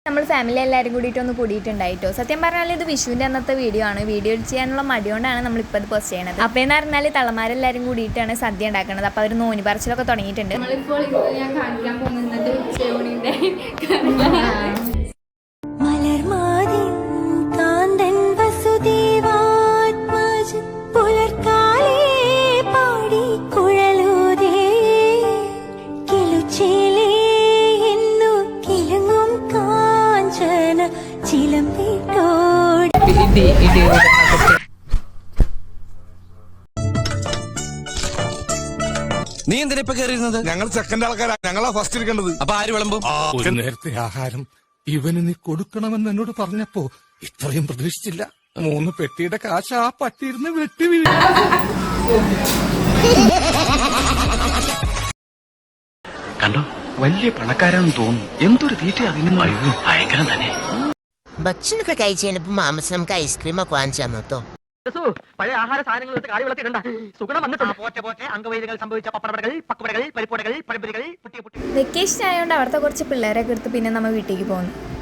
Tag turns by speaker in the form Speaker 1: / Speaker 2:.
Speaker 1: നമ്മൾ ഫാമിലി എല്ലാവരും കൂടിയിട്ടൊന്ന് കൂടിയിട്ടുണ്ടായിട്ടോ. സത്യം പറഞ്ഞാൽ ഇത് വിഷുവിൻ്റെ അന്നത്തെ വീഡിയോ ആണ്. വീഡിയോ ചെയ്യാനുള്ള മടി കൊണ്ടാണ് നമ്മളിപ്പോൾ ഇത് പോസ്റ്റ് ചെയ്യണത്. അപ്പോൾ എന്ന് പറഞ്ഞാൽ തളമാരെല്ലാവരും കൂടിയിട്ടാണ് സദ്യ ഉണ്ടാക്കുന്നത്. അപ്പോൾ അവർ നോനി പറച്ചിലൊക്കെ തുടങ്ങിയിട്ടുണ്ട്.
Speaker 2: നമ്മളിപ്പോൾ ഞാൻ കാണിക്കാൻ പോകുന്നത് ഉച്ചയൂണിൻ്റെ
Speaker 3: നീ എന്തിനാ ഇപ്പൊ കയറിയിരുന്നത്?
Speaker 4: ഞങ്ങൾ സെക്കൻഡ് ആൾക്കാരാ, ഞങ്ങളാ ഫസ്റ്റ് ഇരിക്കേണ്ടത്.
Speaker 3: അപ്പൊ ആര് വിളമ്പും?
Speaker 4: ഒരു നേരത്തെ ആഹാരം ഇവന് നീ കൊടുക്കണമെന്ന് എന്നോട് പറഞ്ഞപ്പോ ഇത്രയും പ്രതീക്ഷിച്ചില്ല. 3 പെട്ടിയുടെ കാശ് ആ പട്ടിയിരുന്ന് വെട്ടി വീഴും.
Speaker 5: കണ്ടോ, വലിയ പണക്കാരാണെന്ന് തോന്നുന്നു. എന്തൊരു തീറ്റ അതിന് ഭയങ്കരം തന്നെ.
Speaker 6: ഭക്ഷണമൊക്കെ കഴിച്ചതിനിപ്പോ മാമസ് നമുക്ക് ഐസ്ക്രീം ഒക്കെ വാങ്ങിച്ചു തന്നോ.
Speaker 7: പഴയ ആഹാര സാധനങ്ങൾ കാടി വളർത്തിയിട്ടുണ്ട്. സുഗുണം വന്നിട്ടുണ്ട്. പോറ്റെ അംഗവൈദ്യങ്ങൾ സംഭവിച്ച പപ്പടവടകൾ, പക്കുവടകൾ, പരിപ്പുടകൾ, പഴംപൊരികൾ.
Speaker 1: വെക്കേഷൻ ആയതുകൊണ്ട് അവിടുത്തെ കുറച്ച് പിള്ളേരൊക്കെ എടുത്ത് പിന്നെ നമ്മൾ വീട്ടിലേക്ക് പോകുന്നു.